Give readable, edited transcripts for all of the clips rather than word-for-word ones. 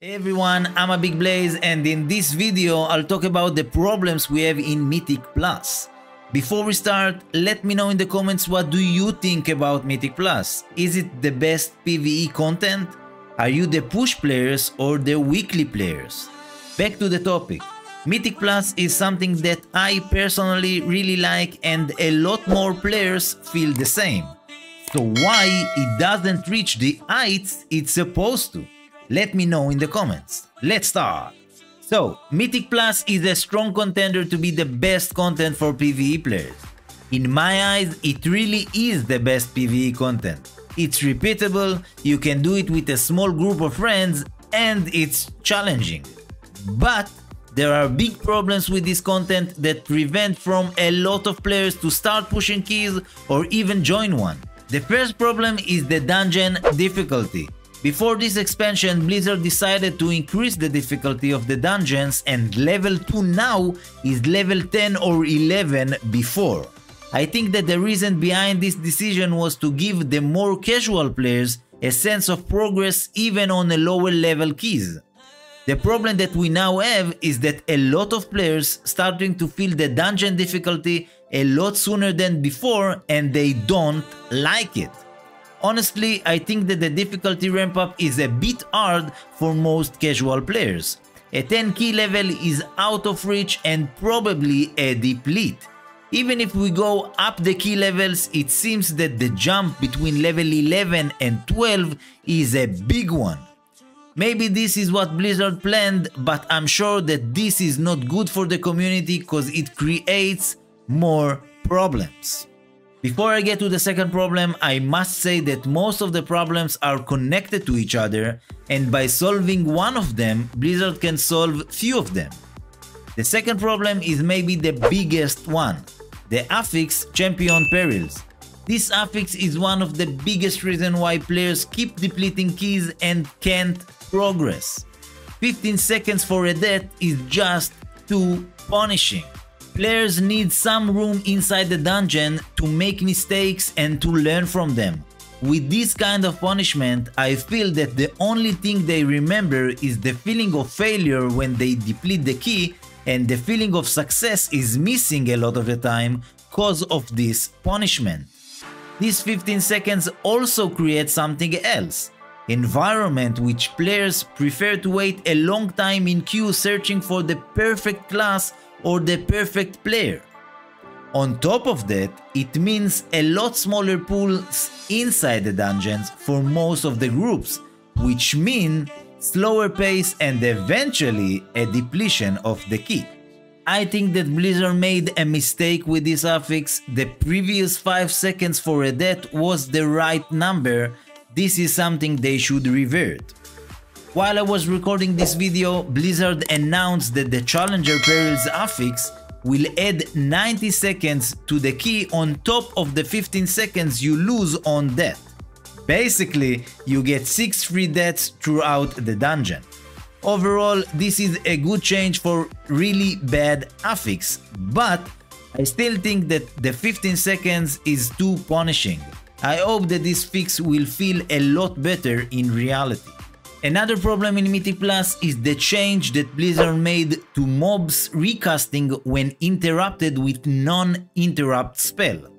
Hey everyone, I'm a Big Blaze, and in this video I'll talk about the problems we have in Mythic Plus. Before we start, let me know in the comments what do you think about Mythic Plus. Is it the best PvE content? Are you the push players or the weekly players? Back to the topic. Mythic Plus is something that I personally really like and a lot more players feel the same. So why it doesn't reach the heights it's supposed to? Let me know in the comments. Let's start! So, Mythic Plus is a strong contender to be the best content for PvE players. In my eyes, it really is the best PvE content. It's repeatable, you can do it with a small group of friends, and it's challenging. But there are big problems with this content that prevent from a lot of players to start pushing keys or even join one. The first problem is the dungeon difficulty. Before this expansion, Blizzard decided to increase the difficulty of the dungeons, and level 2 now is level 10 or 11 before. I think that the reason behind this decision was to give the more casual players a sense of progress even on a lower level keys. The problem that we now have is that a lot of players starting to feel the dungeon difficulty a lot sooner than before, and they don't like it. Honestly, I think that the difficulty ramp up is a bit hard for most casual players. A 10 key level is out of reach and probably a deplete. Even if we go up the key levels, it seems that the jump between level 11 and 12 is a big one. Maybe this is what Blizzard planned, but I'm sure that this is not good for the community because it creates more problems. Before I get to the second problem, I must say that most of the problems are connected to each other, and by solving one of them, Blizzard can solve few of them. The second problem is maybe the biggest one, the affix champion perils. This affix is one of the biggest reasons why players keep depleting keys and can't progress. 15 seconds for a death is just too punishing. Players need some room inside the dungeon to make mistakes and to learn from them. With this kind of punishment, I feel that the only thing they remember is the feeling of failure when they deplete the key, and the feeling of success is missing a lot of the time because of this punishment. These 15 seconds also create something else. Environment, which players prefer to wait a long time in queue searching for the perfect class or the perfect player. On top of that, it means a lot smaller pools inside the dungeons for most of the groups, which mean slower pace and eventually a depletion of the key. I think that Blizzard made a mistake with this affix. The previous 5 seconds for a death was the right number. This is something they should revert. While I was recording this video, Blizzard announced that the Challenger Perils affix will add 90 seconds to the key on top of the 15 seconds you lose on death. Basically, you get 6 free deaths throughout the dungeon. Overall, this is a good change for really bad affix, but I still think that the 15 seconds is too punishing. I hope that this fix will feel a lot better in reality. Another problem in Mythic Plus is the change that Blizzard made to mobs recasting when interrupted with non-interrupt spell.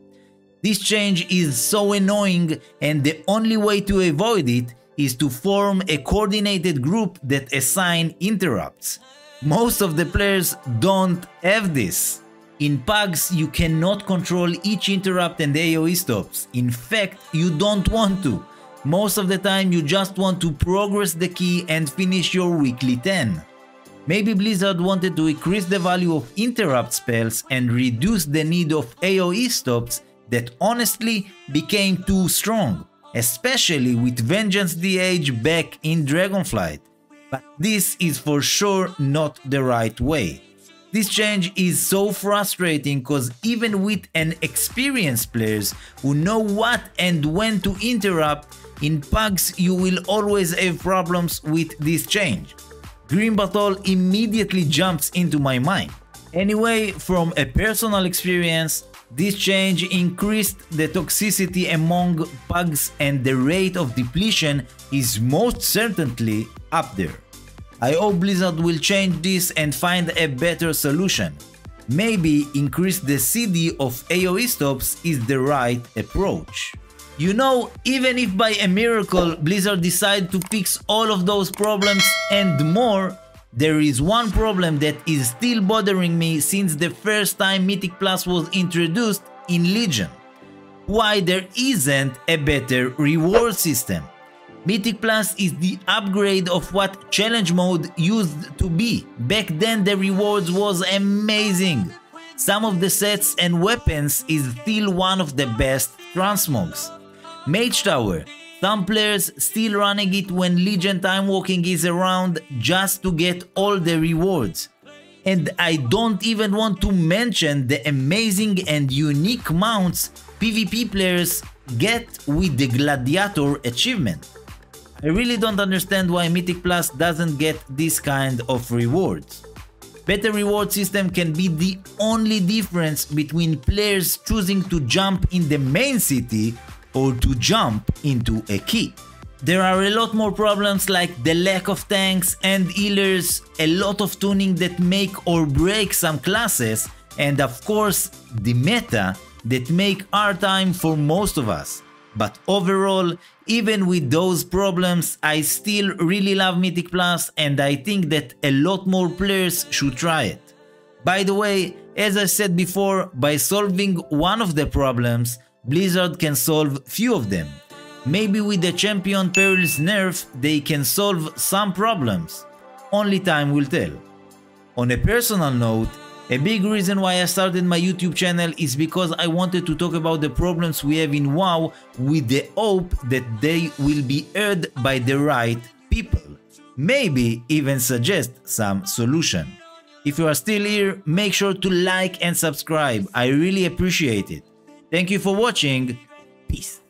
This change is so annoying, and the only way to avoid it is to form a coordinated group that assign interrupts. Most of the players don't have this. In PUGs, you cannot control each interrupt and AoE stops. In fact, you don't want to. Most of the time you just want to progress the key and finish your weekly 10. Maybe Blizzard wanted to increase the value of interrupt spells and reduce the need of AoE stops that honestly became too strong, especially with Vengeance DH back in Dragonflight. But this is for sure not the right way. This change is so frustrating because even with an experienced players who know what and when to interrupt, in PUGs you will always have problems with this change. Green Battle immediately jumps into my mind. Anyway, from a personal experience, this change increased the toxicity among PUGs, and the rate of depletion is most certainly up there. I hope Blizzard will change this and find a better solution. Maybe increase the CD of AoE stops is the right approach. You know, even if by a miracle Blizzard decide to fix all of those problems and more, there is one problem that is still bothering me since the first time Mythic Plus was introduced in Legion. Why there isn't a better reward system? Mythic Plus is the upgrade of what Challenge Mode used to be. Back then the rewards was amazing. Some of the sets and weapons is still one of the best transmogs. Mage Tower, some players still running it when Legion Time Walking is around just to get all the rewards. And I don't even want to mention the amazing and unique mounts PvP players get with the Gladiator achievement. I really don't understand why Mythic Plus doesn't get this kind of rewards. Better reward system can be the only difference between players choosing to jump in the main city or to jump into a key. There are a lot more problems like the lack of tanks and healers, a lot of tuning that make or break some classes, and of course the meta that make hard time for most of us. But overall, even with those problems, I still really love Mythic Plus and I think that a lot more players should try it. By the way, as I said before, by solving one of the problems, Blizzard can solve few of them. Maybe with the Champion Perils nerf, they can solve some problems. Only time will tell. On a personal note, a big reason why I started my YouTube channel is because I wanted to talk about the problems we have in WoW with the hope that they will be heard by the right people. Maybe even suggest some solution. If you are still here, make sure to like and subscribe. I really appreciate it. Thank you for watching. Peace.